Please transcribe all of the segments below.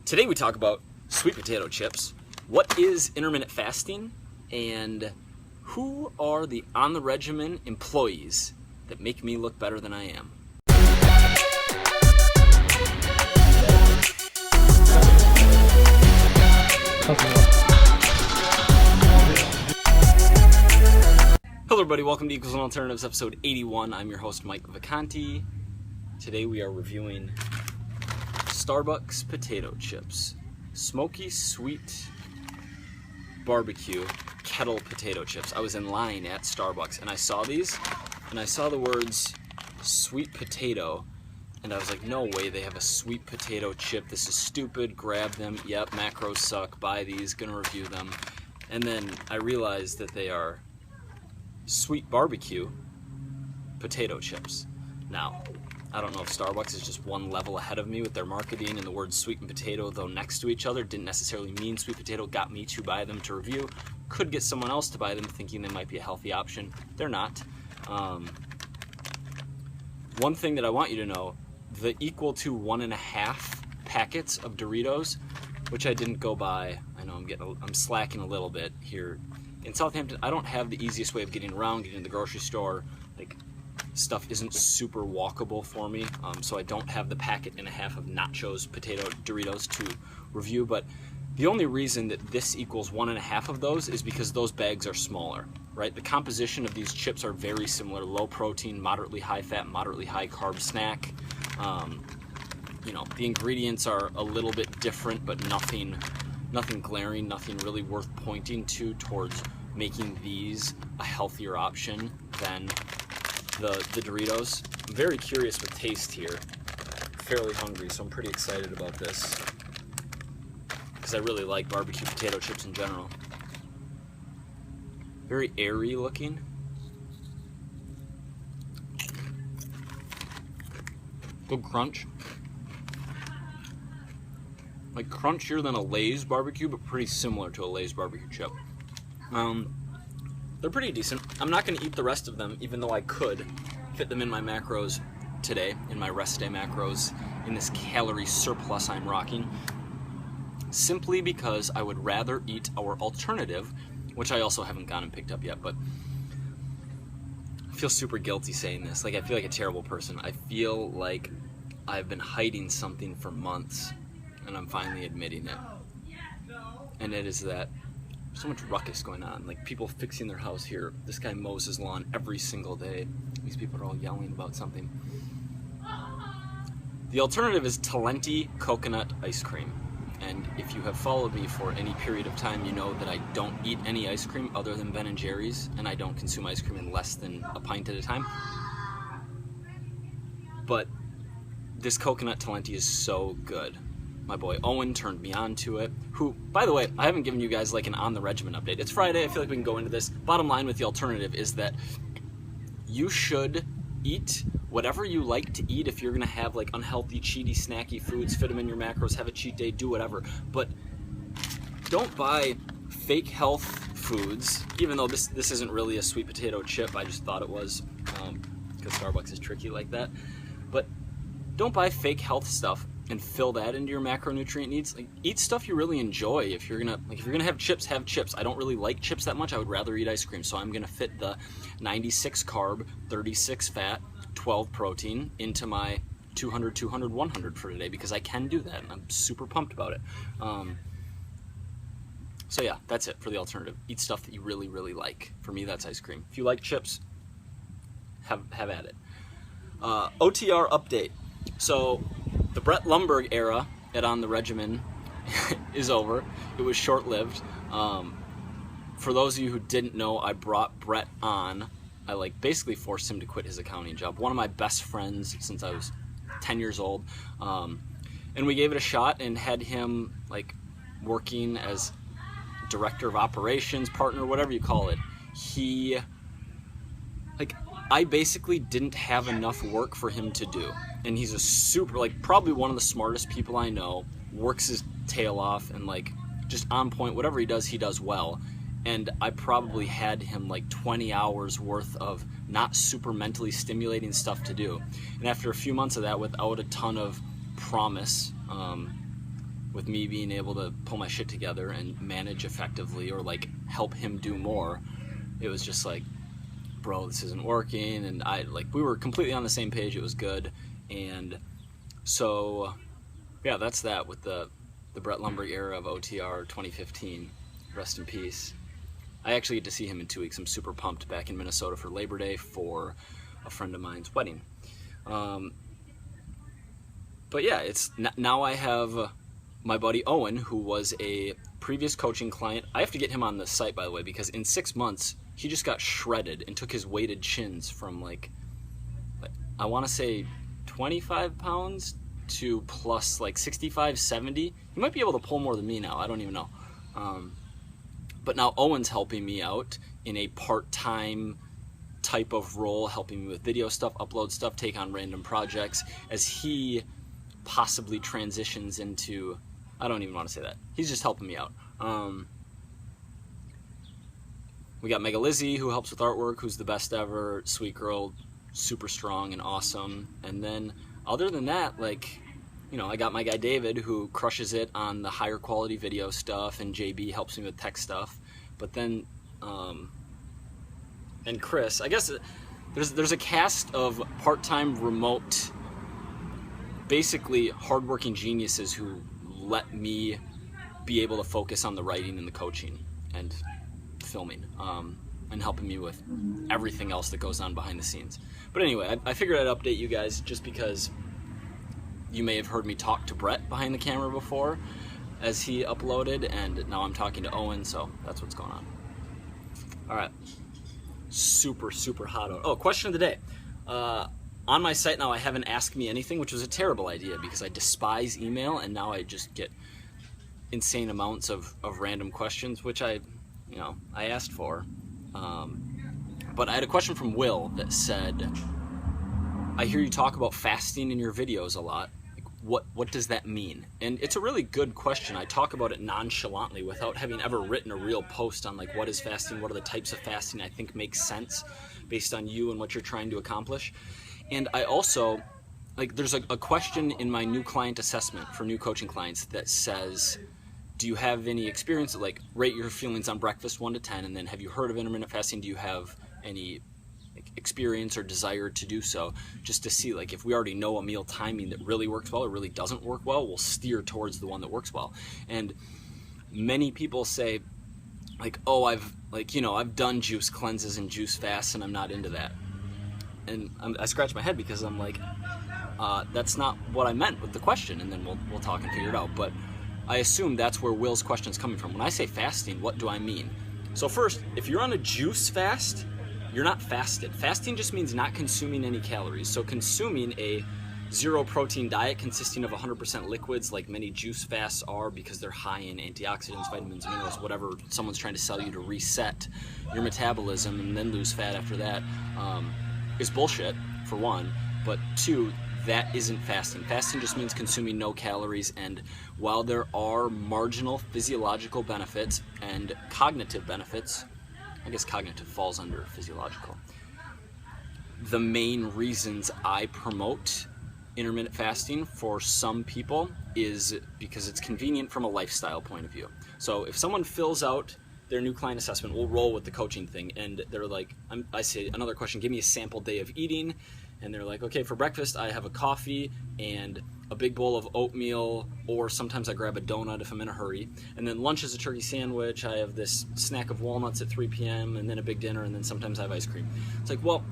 Today we talk about sweet potato chips, what is intermittent fasting, and who are the on-the-regimen employees that make me look better than I am. Hello everybody, welcome to Equals and Alternatives, episode 81. I'm your host, Mike Vacanti. Today we are reviewing Starbucks potato chips. Smoky sweet barbecue kettle potato chips. I was in line at Starbucks and I saw these and I saw the words sweet potato and I was like, no way they have a sweet potato chip. This is stupid. Grab them. Yep, macros suck. Buy these. Gonna review them. And then I realized that they are sweet barbecue potato chips. Now, I don't know if Starbucks is just one level ahead of me with their marketing, and the words sweet and potato, though next to each other, didn't necessarily mean sweet potato, got me to buy them to review. Could get someone else to buy them thinking they might be a healthy option. They're not. One thing that I want you to know, the equal to 1.5 packets of Doritos, which I didn't go buy. I know I'm slacking a little bit here. In Southampton, I don't have the easiest way of getting around, getting to the grocery store. Like, stuff isn't super walkable for me, so I don't have the packet and a half of nachos, potato Doritos to review, but the only reason that this equals 1.5 of those is because those bags are smaller, right? The composition of these chips are very similar: low protein, moderately high fat, moderately high carb snack. The ingredients are a little bit different, but nothing glaring, nothing really worth pointing to towards making these a healthier option than the Doritos. I'm very curious with taste here. Fairly hungry, so I'm pretty excited about this because I really like barbecue potato chips in general. Very airy looking. Good crunch. Like crunchier than a Lay's barbecue, but pretty similar to a Lay's barbecue chip. They're pretty decent. I'm not going to eat the rest of them, even though I could fit them in my macros today, in my rest day macros, in this calorie surplus I'm rocking, simply because I would rather eat our alternative, which I also haven't gone and picked up yet, but I feel super guilty saying this. Like, I feel like a terrible person. I feel like I've been hiding something for months, and I'm finally admitting it. And it is that so much ruckus going on, like people fixing their house here. This guy mows his lawn every single day. These people are all yelling about something. The alternative is Talenti coconut ice cream. And if you have followed me for any period of time, you know that I don't eat any ice cream other than Ben & Jerry's, and I don't consume ice cream in less than a pint at a time. But this coconut Talenti is so good. My boy Owen turned me on to it, who, by the way, I haven't given you guys like an on-the-regimen update. It's Friday, I feel like we can go into this. Bottom line with the alternative is that you should eat whatever you like to eat. If you're going to have like unhealthy, cheaty, snacky foods, fit them in your macros, have a cheat day, do whatever. But don't buy fake health foods, even though this isn't really a sweet potato chip. I just thought it was, because Starbucks is tricky like that. But don't buy fake health stuff and fill that into your macronutrient needs. Like, eat stuff you really enjoy. If you're gonna have chips, have chips. I don't really like chips that much. I would rather eat ice cream. So I'm gonna fit the 96 carb, 36 fat, 12 protein into my 200, 200, 100 for today, because I can do that and I'm super pumped about it. So yeah, that's it for the alternative. Eat stuff that you really, really like. For me, that's ice cream. If you like chips, have at it. OTR update. So the Brett Lumberg era at On the Regimen is over. It was short-lived. For those of you who didn't know, I brought Brett on. I basically forced him to quit his accounting job. One of my best friends since I was 10 years old. And we gave it a shot and had him working as director of operations, partner, whatever you call it. I basically didn't have enough work for him to do. And he's a super, probably one of the smartest people I know, works his tail off and just on point. Whatever he does well. And I probably had him 20 hours worth of not super mentally stimulating stuff to do. And after a few months of that, without a ton of promise, with me being able to pull my shit together and manage effectively, or like help him do more, it was just like, bro, this isn't working. And we were completely on the same page. It was good. And so yeah, that's that with the Brett Lumberg era of OTR 2015. Rest in peace. I actually get to see him in 2 weeks. I'm super pumped, back in Minnesota for Labor Day for a friend of mine's wedding. But yeah, it's now I have my buddy Owen, who was a previous coaching client. I have to get him on the site, by the way, because in 6 months he just got shredded and took his weighted chins from like I want to say 25 pounds to plus like 65, 70. He might be able to pull more than me now. I don't even know. But now Owen's helping me out in a part-time type of role, helping me with video stuff, upload stuff, take on random projects as he possibly transitions into, I don't even want to say that. He's just helping me out. We got Mega Lizzie, who helps with artwork, who's the best ever, sweet girl, super strong and awesome. And then other than that, like, you know, I got my guy David, who crushes it on the higher quality video stuff, and JB helps me with tech stuff. But then, and Chris, I guess there's a cast of part-time remote, basically hardworking geniuses who let me be able to focus on the writing and the coaching and filming, and helping me with everything else that goes on behind the scenes. But anyway, I figured I'd update you guys just because you may have heard me talk to Brett behind the camera before as he uploaded, and now I'm talking to Owen, so that's what's going on. All right, super hot out. Oh, question of the day. On my site now I have an Ask Me Anything, which was a terrible idea because I despise email, and now I just get insane amounts of random questions, which I asked for. But I had a question from Will that said, I hear you talk about fasting in your videos a lot. What does that mean? And it's a really good question. I talk about it nonchalantly without having ever written a real post on like what is fasting, what are the types of fasting I think makes sense based on you and what you're trying to accomplish. And I also, like, there's a question in my new client assessment for new coaching clients that says, do you have any experience, like, rate your feelings on breakfast 1 to 10, and then have you heard of intermittent fasting? Do you have any experience or desire to do so, just to see, like, if we already know a meal timing that really works well or really doesn't work well, we'll steer towards the one that works well. And many people say, like, oh, I've done juice cleanses and juice fasts and I'm not into that. And I scratch my head because I'm like, that's not what I meant with the question, and then we'll talk and figure it out. But I assume that's where Will's question is coming from. When I say fasting, what do I mean? So first, if you're on a juice fast, you're not fasted. Fasting just means not consuming any calories. So consuming a zero protein diet consisting of 100% liquids, like many juice fasts are, because they're high in antioxidants, vitamins, minerals, whatever someone's trying to sell you to reset your metabolism and then lose fat after that, is bullshit, for one. But two, that isn't fasting. Fasting just means consuming no calories, and while there are marginal physiological benefits and cognitive benefits, I guess cognitive falls under physiological, the main reasons I promote intermittent fasting for some people is because it's convenient from a lifestyle point of view. So if someone fills out their new client assessment, we'll roll with the coaching thing, and they're like, I say another question, give me a sample day of eating, and they're like, okay, for breakfast I have a coffee and a big bowl of oatmeal, or sometimes I grab a donut if I'm in a hurry, and then lunch is a turkey sandwich, I have this snack of walnuts at 3 p.m., and then a big dinner, and then sometimes I have ice cream. It's like, well,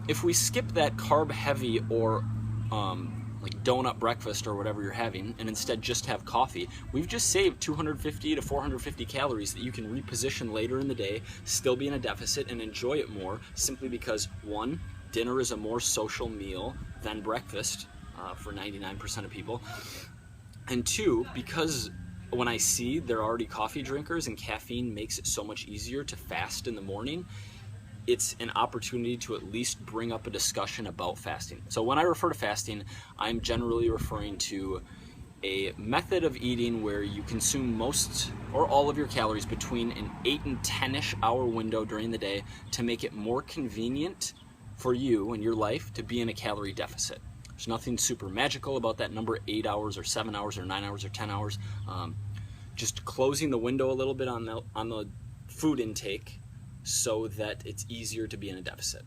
if we skip that carb heavy or like donut breakfast or whatever you're having, and instead just have coffee, we've just saved 250 to 450 calories that you can reposition later in the day, still be in a deficit, and enjoy it more, simply because, one, dinner is a more social meal than breakfast for 99% of people, and two, because when I see they're already coffee drinkers and caffeine makes it so much easier to fast in the morning, it's an opportunity to at least bring up a discussion about fasting. So when I refer to fasting, I'm generally referring to a method of eating where you consume most or all of your calories between an 8 and 10-ish hour window during the day to make it more convenient for you and your life to be in a calorie deficit. There's nothing super magical about that number, 8 hours or 7 hours or 9 hours or 10 hours. Just closing the window a little bit on the food intake so that it's easier to be in a deficit.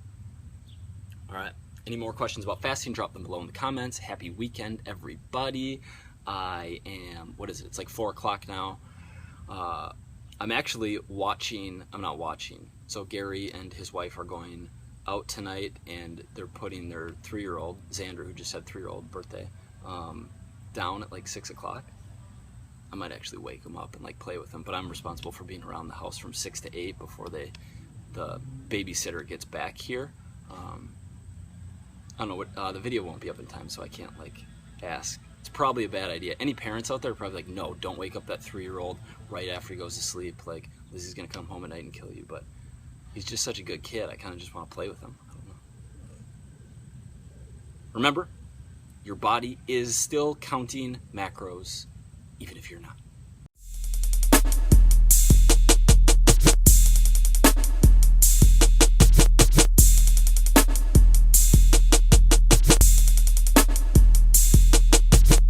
All right. Any more questions about fasting? Drop them below in the comments. Happy weekend, everybody. I am, what is it? It's like 4 o'clock now. I'm actually I'm not watching. So Gary and his wife are going out tonight, and they're putting their 3-year-old, Xander, who just had 3-year-old birthday, down at like 6 o'clock. I might actually wake him up and like play with him, but I'm responsible for being around the house from 6 to 8 before the babysitter gets back here. I don't know what, the video won't be up in time, so I can't like ask. It's probably a bad idea. Any parents out there are probably like, no, don't wake up that 3-year-old right after he goes to sleep. Like, Lizzie's gonna come home at night and kill you. But he's just such a good kid. I kind of just want to play with him. I don't know. Remember, your body is still counting macros, even if you're not.